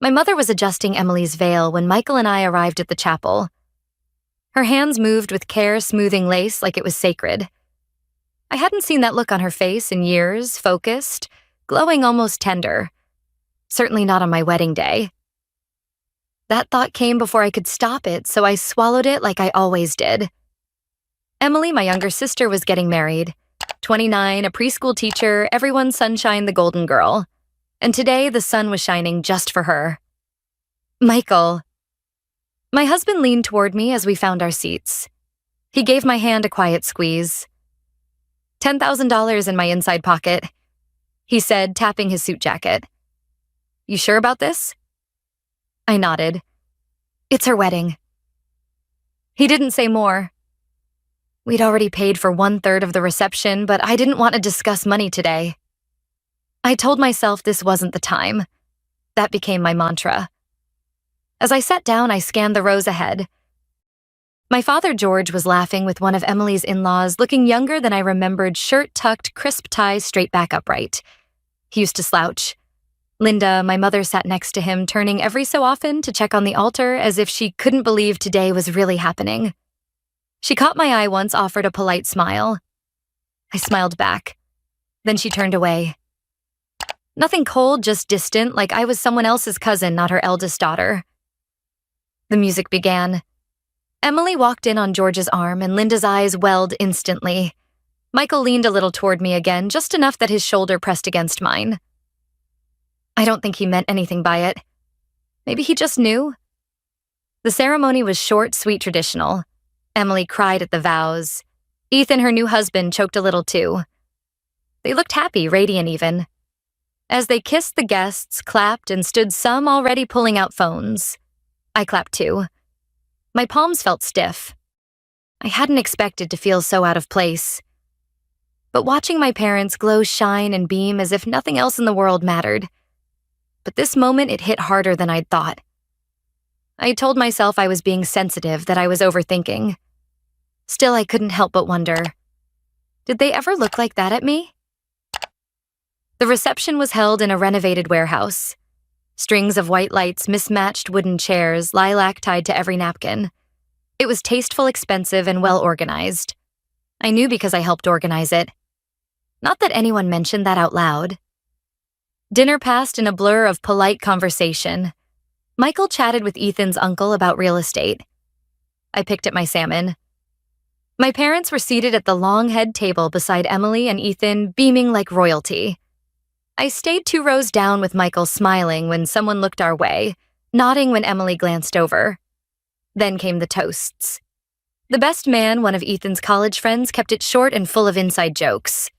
My mother was adjusting Emily's veil when Michael and I arrived at the chapel. Her hands moved with care, smoothing lace like it was sacred. I hadn't seen that look on her face in years, focused, glowing almost tender. Certainly not on my wedding day. That thought came before I could stop it, so I swallowed it like I always did. Emily, my younger sister, was getting married. 29, a preschool teacher, everyone's sunshine, the golden girl. And today, the sun was shining just for her. Michael. My husband leaned toward me as we found our seats. He gave my hand a quiet squeeze. $10,000 in my inside pocket, he said, tapping his suit jacket. You sure about this? I nodded. It's her wedding. He didn't say more. We'd already paid for 1/3 of the reception, but I didn't want to discuss money today. I told myself this wasn't the time. That became my mantra. As I sat down, I scanned the rows ahead. My father, George, was laughing with one of Emily's in-laws, looking younger than I remembered, shirt tucked, crisp tie straight back upright. He used to slouch. Linda, my mother, sat next to him, turning every so often to check on the altar as if she couldn't believe today was really happening. She caught my eye once, offered a polite smile. I smiled back. Then she turned away. Nothing cold, just distant, like I was someone else's cousin, not her eldest daughter. The music began. Emily walked in on George's arm, and Linda's eyes welled instantly. Michael leaned a little toward me again, just enough that his shoulder pressed against mine. I don't think he meant anything by it. Maybe he just knew. The ceremony was short, sweet, traditional. Emily cried at the vows. Ethan, her new husband, choked a little too. They looked happy, radiant even. As they kissed, the guests clapped and stood, some already pulling out phones. I clapped too. My palms felt stiff. I hadn't expected to feel so out of place. But watching my parents glow, shine, and beam as if nothing else in the world mattered. But this moment, it hit harder than I'd thought. I told myself I was being sensitive, that I was overthinking. Still, I couldn't help but wonder, did they ever look like that at me? The reception was held in a renovated warehouse. Strings of white lights, mismatched wooden chairs, lilac tied to every napkin. It was tasteful, expensive, and well-organized. I knew because I helped organize it. Not that anyone mentioned that out loud. Dinner passed in a blur of polite conversation. Michael chatted with Ethan's uncle about real estate. I picked at my salmon. My parents were seated at the long head table beside Emily and Ethan, beaming like royalty. I stayed 2 rows down with Michael smiling when someone looked our way, nodding when Emily glanced over. Then came the toasts. The best man, one of Ethan's college friends, kept it short and full of inside jokes.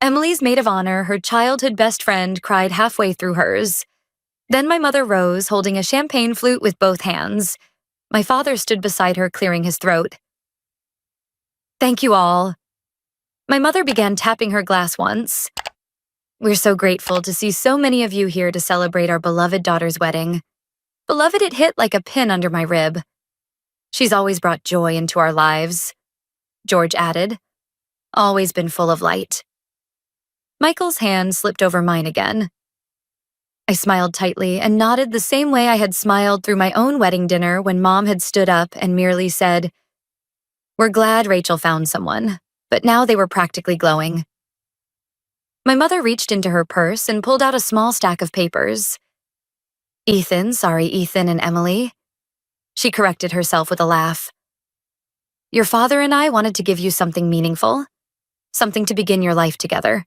Emily's maid of honor, her childhood best friend, cried halfway through hers. Then my mother rose, holding a champagne flute with both hands. My father stood beside her, clearing his throat. Thank you all. My mother began tapping her glass once. We're so grateful to see so many of you here to celebrate our beloved daughter's wedding. Beloved, it hit like a pin under my rib. She's always brought joy into our lives, George added. Always been full of light. Michael's hand slipped over mine again. I smiled tightly and nodded the same way I had smiled through my own wedding dinner when Mom had stood up and merely said, "We're glad Rachel found someone," but now they were practically glowing. My mother reached into her purse and pulled out a small stack of papers. Ethan and Emily. She corrected herself with a laugh. Your father and I wanted to give you something meaningful, something to begin your life together.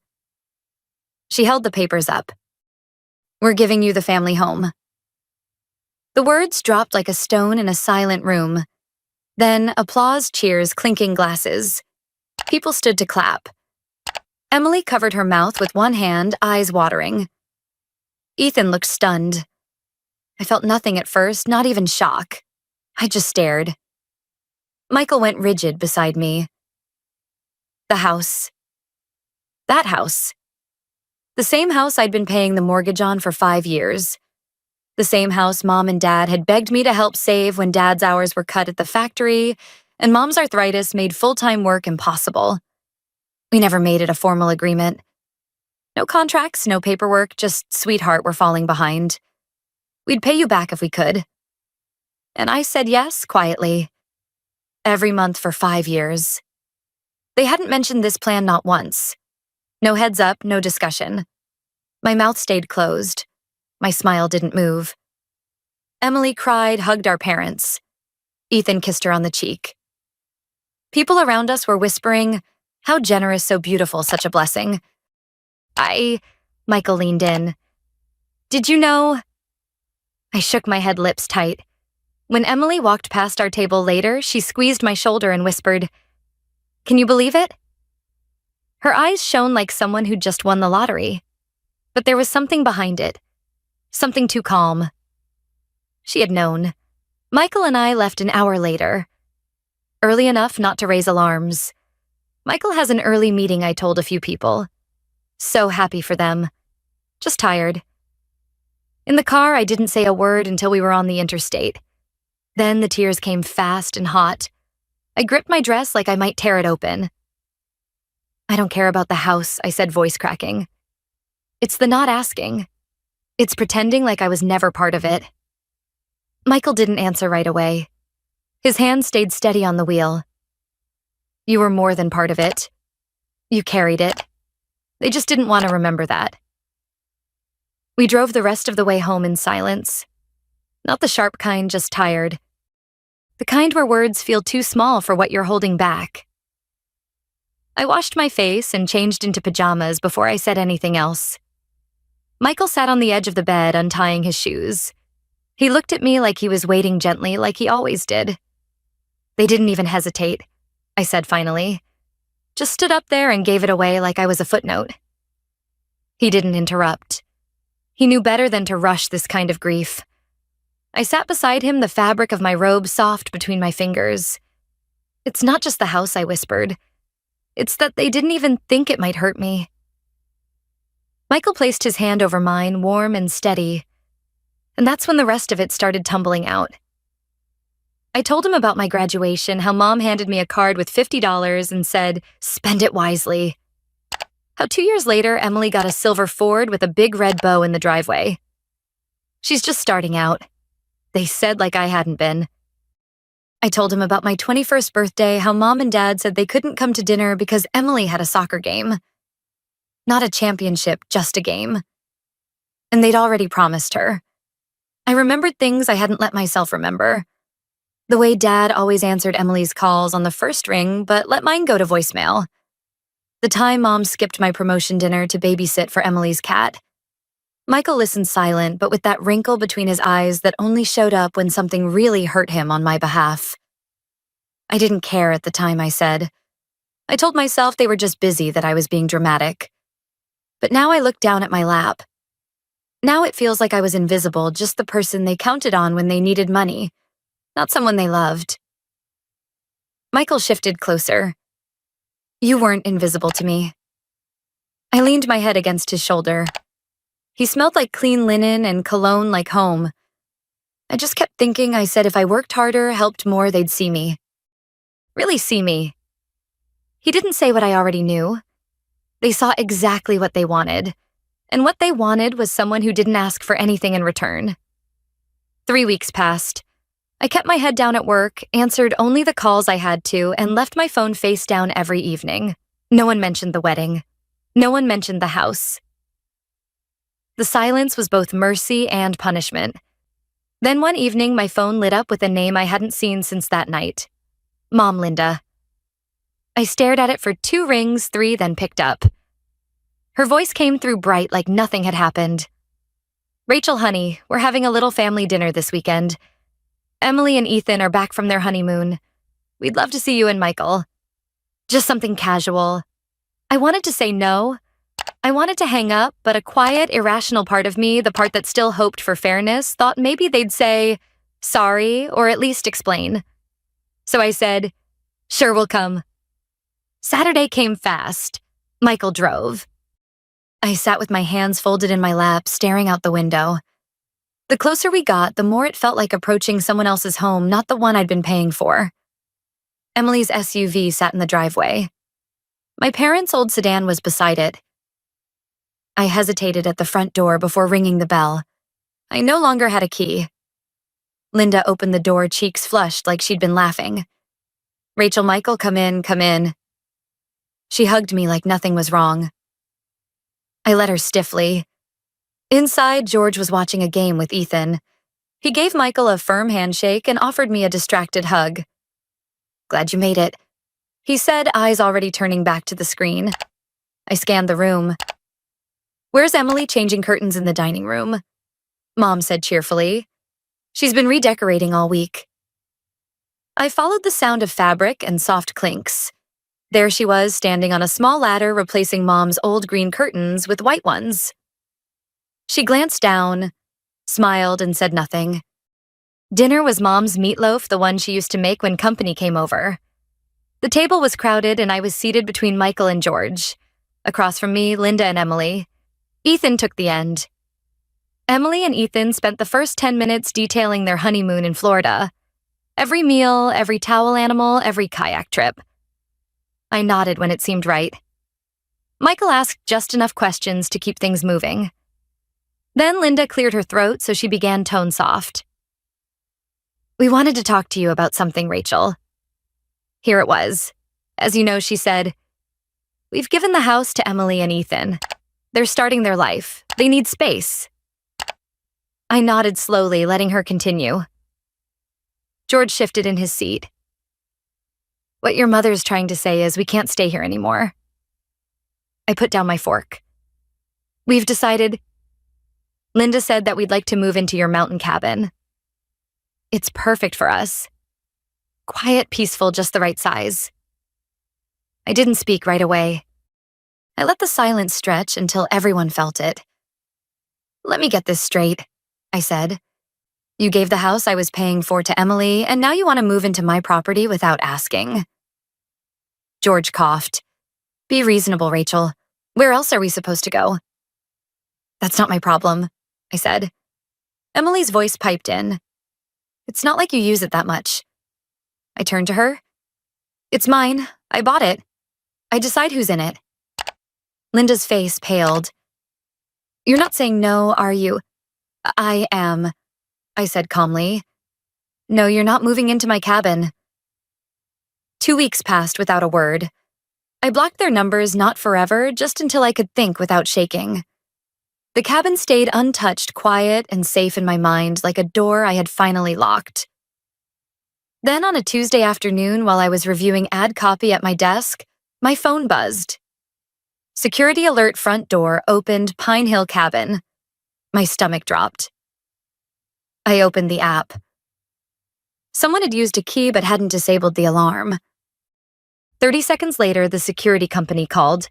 She held the papers up. We're giving you the family home. The words dropped like a stone in a silent room. Then applause, cheers, clinking glasses. People stood to clap. Emily covered her mouth with one hand, eyes watering. Ethan looked stunned. I felt nothing at first, not even shock. I just stared. Michael went rigid beside me. The house. That house. The same house I'd been paying the mortgage on for 5 years. The same house Mom and Dad had begged me to help save when Dad's hours were cut at the factory, and Mom's arthritis made full-time work impossible. We never made it a formal agreement. No contracts, no paperwork, just sweetheart, we're falling behind. We'd pay you back if we could. And I said yes, quietly. Every month for 5 years. They hadn't mentioned this plan not once. No heads up, no discussion. My mouth stayed closed. My smile didn't move. Emily cried, hugged our parents. Ethan kissed her on the cheek. People around us were whispering, "How generous, so beautiful, such a blessing." Michael leaned in. "Did you know?" I shook my head, lips tight. When Emily walked past our table later, she squeezed my shoulder and whispered, "Can you believe it?" Her eyes shone like someone who'd just won the lottery. But there was something behind it. Something too calm. She had known. Michael and I left an hour later. Early enough not to raise alarms. Michael has an early meeting, I told a few people. So happy for them. Just tired. In the car, I didn't say a word until we were on the interstate. Then the tears came fast and hot. I gripped my dress like I might tear it open. "I don't care about the house," I said, voice cracking. "It's the not asking. It's pretending like I was never part of it." Michael didn't answer right away. His hand stayed steady on the wheel. "You were more than part of it. You carried it. They just didn't want to remember that." We drove the rest of the way home in silence. Not the sharp kind, just tired. The kind where words feel too small for what you're holding back. I washed my face and changed into pajamas before I said anything else. Michael sat on the edge of the bed, untying his shoes. He looked at me like he was waiting gently, like he always did. "They didn't even hesitate," I said finally. Just stood up there and gave it away like I was a footnote. He didn't interrupt. He knew better than to rush this kind of grief. I sat beside him, the fabric of my robe soft between my fingers. "It's not just the house," I whispered. "It's that they didn't even think it might hurt me." Michael placed his hand over mine, warm and steady. And that's when the rest of it started tumbling out. I told him about my graduation, how Mom handed me a card with $50 and said, "Spend it wisely." How 2 years later, Emily got a silver Ford with a big red bow in the driveway. She's just starting out. They said like I hadn't been. I told him about my 21st birthday, how Mom and Dad said they couldn't come to dinner because Emily had a soccer game. Not a championship, just a game. And they'd already promised her. I remembered things I hadn't let myself remember. The way Dad always answered Emily's calls on the first ring, but let mine go to voicemail. The time Mom skipped my promotion dinner to babysit for Emily's cat. Michael listened silent, but with that wrinkle between his eyes that only showed up when something really hurt him on my behalf. I didn't care at the time, I said. I told myself they were just busy, that I was being dramatic. But now I look down at my lap. Now it feels like I was invisible, just the person they counted on when they needed money, not someone they loved. Michael shifted closer. "You weren't invisible to me." I leaned my head against his shoulder. He smelled like clean linen and cologne like home. I just kept thinking, I said if I worked harder, helped more, they'd see me. Really see me. He didn't say what I already knew. They saw exactly what they wanted. And what they wanted was someone who didn't ask for anything in return. 3 weeks passed. I kept my head down at work, answered only the calls I had to, and left my phone face down every evening. No one mentioned the wedding. No one mentioned the house. The silence was both mercy and punishment. Then one evening, my phone lit up with a name I hadn't seen since that night. Mom Linda. I stared at it for 2 rings, 3, then picked up. Her voice came through bright like nothing had happened. "Rachel, honey, we're having a little family dinner this weekend. Emily and Ethan are back from their honeymoon. We'd love to see you and Michael. Just something casual." I wanted to say no. I wanted to hang up, but a quiet, irrational part of me, the part that still hoped for fairness, thought maybe they'd say, sorry, or at least explain. So I said, "Sure, we'll come." Saturday came fast. Michael drove. I sat with my hands folded in my lap, staring out the window. The closer we got, the more it felt like approaching someone else's home, not the one I'd been paying for. Emily's SUV sat in the driveway. My parents' old sedan was beside it. I hesitated at the front door before ringing the bell. I no longer had a key. Linda opened the door, cheeks flushed like she'd been laughing. "Rachel, Michael, come in, come in." She hugged me like nothing was wrong. I let her stiffly. Inside, George was watching a game with Ethan. He gave Michael a firm handshake and offered me a distracted hug. "Glad you made it," he said, eyes already turning back to the screen. I scanned the room. "Where's Emily changing curtains in the dining room?" Mom said cheerfully. "She's been redecorating all week." I followed the sound of fabric and soft clinks. There she was, standing on a small ladder replacing Mom's old green curtains with white ones. She glanced down, smiled, and said nothing. Dinner was Mom's meatloaf, the one she used to make when company came over. The table was crowded and I was seated between Michael and George. Across from me, Linda and Emily. Ethan took the end. Emily and Ethan spent the first 10 minutes detailing their honeymoon in Florida. Every meal, every towel animal, every kayak trip. I nodded when it seemed right. Michael asked just enough questions to keep things moving. Then Linda cleared her throat, so she began tone soft. "We wanted to talk to you about something, Rachel." Here it was. As you know, she said, "We've given the house to Emily and Ethan. They're starting their life. They need space." I nodded slowly, letting her continue. George shifted in his seat. "What your mother's trying to say is we can't stay here anymore." I put down my fork. "We've decided..." Linda said that we'd like to move into your mountain cabin. It's perfect for us. Quiet, peaceful, just the right size. I didn't speak right away. I let the silence stretch until everyone felt it. "Let me get this straight," I said. "You gave the house I was paying for to Emily, and now you want to move into my property without asking." George coughed. "Be reasonable, Rachel. Where else are we supposed to go?" "That's not my problem," I said. Emily's voice piped in. "It's not like you use it that much." I turned to her. "It's mine. I bought it. I decide who's in it." Linda's face paled. "You're not saying no, are you?" "I am," I said calmly. "No, you're not moving into my cabin." 2 weeks passed without a word. I blocked their numbers not forever, just until I could think without shaking. The cabin stayed untouched, quiet, and safe in my mind, like a door I had finally locked. Then on a Tuesday afternoon, while I was reviewing ad copy at my desk, my phone buzzed. Security alert front door opened Pine Hill cabin. My stomach dropped. I opened the app. Someone had used a key but hadn't disabled the alarm. 30 seconds later, the security company called.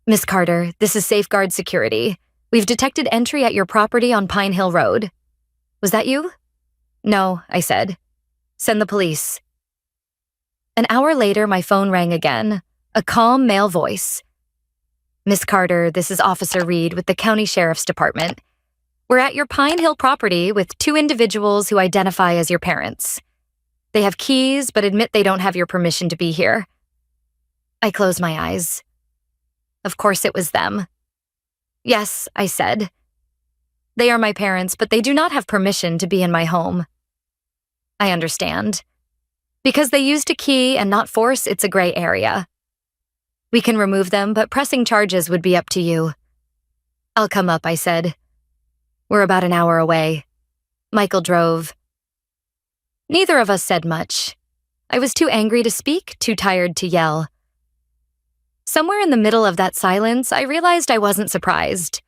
"Miss Carter, this is Safeguard Security. We've detected entry at your property on Pine Hill Road." "Was that you?" "No," I said. "Send the police." An hour later, my phone rang again, a calm male voice. "Miss Carter, this is Officer Reed with the County Sheriff's Department. We're at your Pine Hill property with 2 individuals who identify as your parents. They have keys but admit they don't have your permission to be here." I closed my eyes. Of course it was them. "Yes," I said. "They are my parents, but they do not have permission to be in my home." "I understand. Because they used a key and not force, it's a gray area. We can remove them, but pressing charges would be up to you." "I'll come up," I said. "We're about an hour away." Michael drove. Neither of us said much. I was too angry to speak, too tired to yell. Somewhere in the middle of that silence, I realized I wasn't surprised.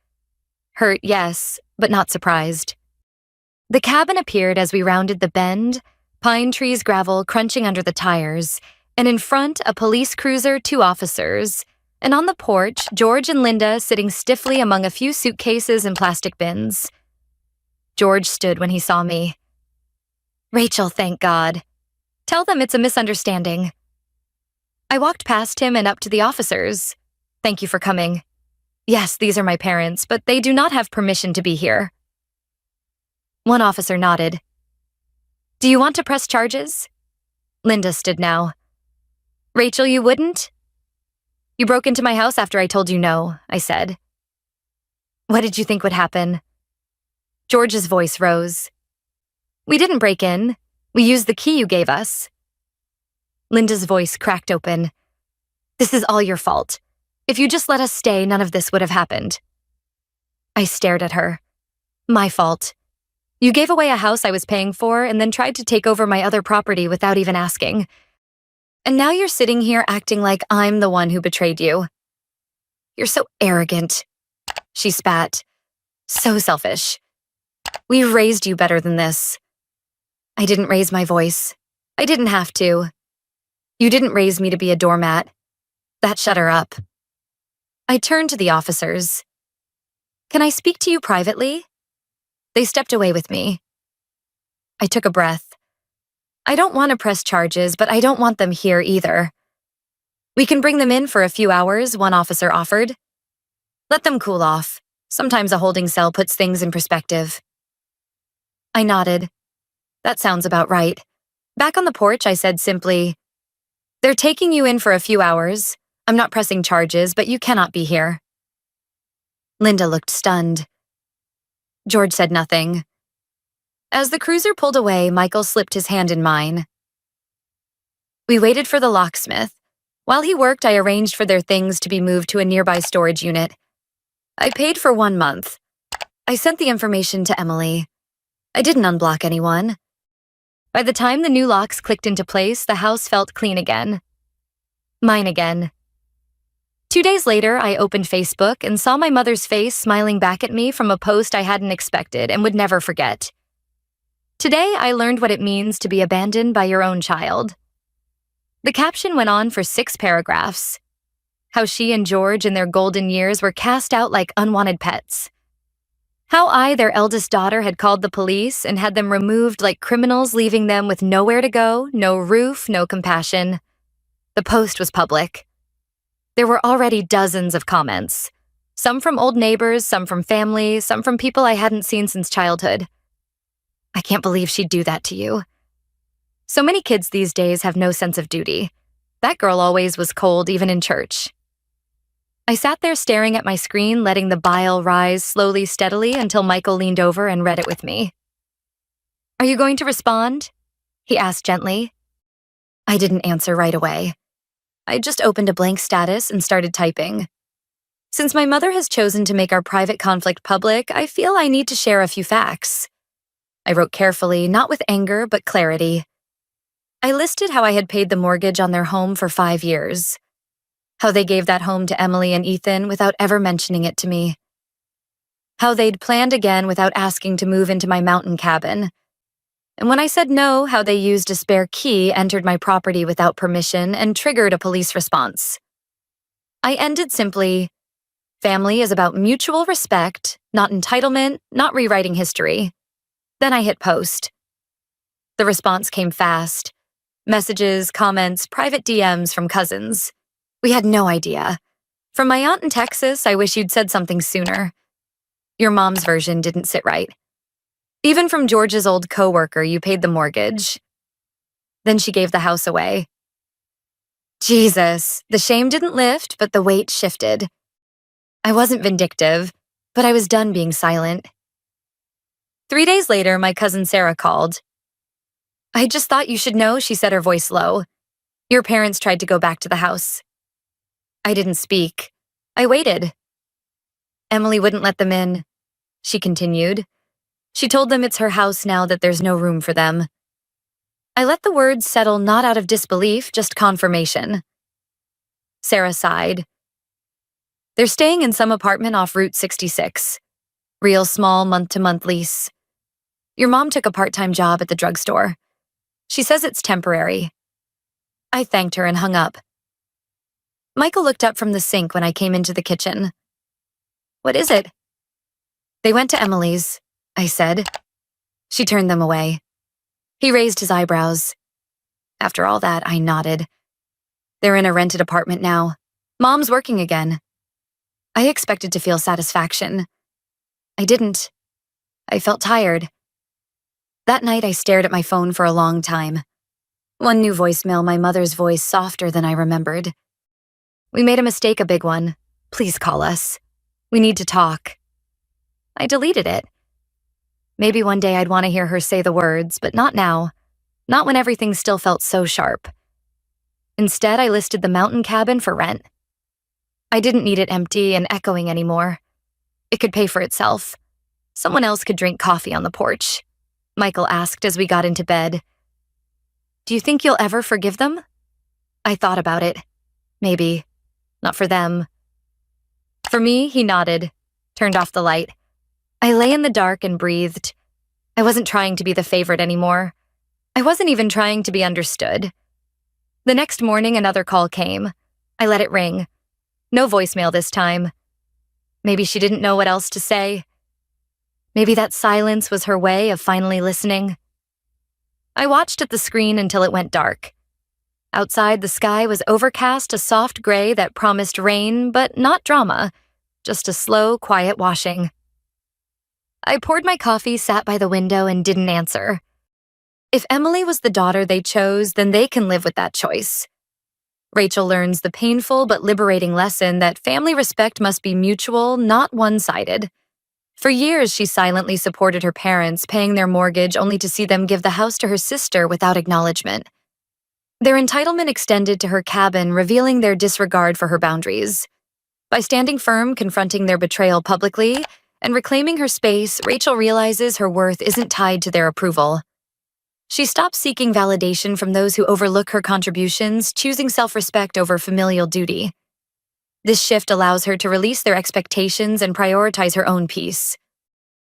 Hurt, yes, but not surprised. The cabin appeared as we rounded the bend, pine trees, gravel crunching under the tires, and in front, a police cruiser, 2 officers, and on the porch, George and Linda sitting stiffly among a few suitcases and plastic bins. George stood when he saw me. "Rachel, thank God. Tell them it's a misunderstanding." I walked past him and up to the officers. "Thank you for coming. Yes, these are my parents, but they do not have permission to be here." One officer nodded. "Do you want to press charges?" Linda stood now. "Rachel, you wouldn't?" "You broke into my house after I told you no," I said. "What did you think would happen?" George's voice rose. We didn't break in. We used the key you gave us. Linda's voice cracked open. This is all your fault. If you just let us stay, none of this would have happened. I stared at her. My fault. You gave away a house I was paying for and then tried to take over my other property without even asking. And now you're sitting here acting like I'm the one who betrayed you. You're so arrogant, she spat. So selfish. We raised you better than this. I didn't raise my voice. I didn't have to. You didn't raise me to be a doormat. That shut her up. I turned to the officers. Can I speak to you privately? They stepped away with me. I took a breath. I don't want to press charges, but I don't want them here either. We can bring them in for a few hours, one officer offered. Let them cool off. Sometimes a holding cell puts things in perspective. I nodded. That sounds about right. Back on the porch, I said simply, they're taking you in for a few hours. I'm not pressing charges, but you cannot be here. Linda looked stunned. George said nothing. As the cruiser pulled away, Michael slipped his hand in mine. We waited for the locksmith. While he worked, I arranged for their things to be moved to a nearby storage unit. I paid for 1 month. I sent the information to Emily. I didn't unblock anyone. By the time the new locks clicked into place, the house felt clean again. Mine again. 2 days later, I opened Facebook and saw my mother's face smiling back at me from a post I hadn't expected and would never forget. Today, I learned what it means to be abandoned by your own child. The caption went on for 6 paragraphs. How she and George in their golden years were cast out like unwanted pets. How I, their eldest daughter, had called the police and had them removed like criminals, leaving them with nowhere to go, no roof, no compassion. The post was public. There were already dozens of comments. Some from old neighbors, some from family, some from people I hadn't seen since childhood. I can't believe she'd do that to you. So many kids these days have no sense of duty. That girl always was cold, even in church. I sat there staring at my screen, letting the bile rise slowly, steadily until Michael leaned over and read it with me. Are you going to respond? He asked gently. I didn't answer right away. I just opened a blank status and started typing. Since my mother has chosen to make our private conflict public, I feel I need to share a few facts. I wrote carefully, not with anger, but clarity. I listed how I had paid the mortgage on their home for 5 years. How they gave that home to Emily and Ethan without ever mentioning it to me. How they'd planned again without asking to move into my mountain cabin. And when I said no, how they used a spare key, entered my property without permission, and triggered a police response. I ended simply, family is about mutual respect, not entitlement, not rewriting history. Then I hit post. The response came fast. Messages, comments, private DMs from cousins. We had no idea. From my aunt in Texas, I wish you'd said something sooner. Your mom's version didn't sit right. Even from George's old coworker, you paid the mortgage. Then she gave the house away. Jesus, the shame didn't lift, but the weight shifted. I wasn't vindictive, but I was done being silent. 3 days later, my cousin Sarah called. I just thought you should know, she said, her voice low. Your parents tried to go back to the house. I didn't speak. I waited. Emily wouldn't let them in, she continued. She told them it's her house now, that there's no room for them. I let the words settle, not out of disbelief, just confirmation. Sarah sighed. They're staying in some apartment off Route 66. Real small month-to-month lease. Your mom took a part-time job at the drugstore. She says it's temporary. I thanked her and hung up. Michael looked up from the sink when I came into the kitchen. What is it? They went to Emily's, I said. She turned them away. He raised his eyebrows. After all that, I nodded. They're in a rented apartment now. Mom's working again. I expected to feel satisfaction. I didn't. I felt tired. That night, I stared at my phone for a long time. One new voicemail, my mother's voice, softer than I remembered. We made a mistake, a big one. Please call us. We need to talk. I deleted it. Maybe one day I'd want to hear her say the words, but not now. Not when everything still felt so sharp. Instead, I listed the mountain cabin for rent. I didn't need it empty and echoing anymore. It could pay for itself. Someone else could drink coffee on the porch. Michael asked as we got into bed. Do you think you'll ever forgive them? I thought about it. Maybe. Not for them. For me, he nodded, turned off the light. I lay in the dark and breathed. I wasn't trying to be the favorite anymore. I wasn't even trying to be understood. The next morning, another call came. I let it ring. No voicemail this time. Maybe she didn't know what else to say. Maybe that silence was her way of finally listening. I watched at the screen until it went dark. Outside, the sky was overcast, a soft gray that promised rain, but not drama, just a slow, quiet washing. I poured my coffee, sat by the window, and didn't answer. If Emily was the daughter they chose, then they can live with that choice. Rachel learns the painful but liberating lesson that family respect must be mutual, not one-sided. For years, she silently supported her parents, paying their mortgage only to see them give the house to her sister without acknowledgement. Their entitlement extended to her cabin, revealing their disregard for her boundaries. By standing firm, confronting their betrayal publicly, and reclaiming her space, Rachel realizes her worth isn't tied to their approval. She stops seeking validation from those who overlook her contributions, choosing self-respect over familial duty. This shift allows her to release their expectations and prioritize her own peace.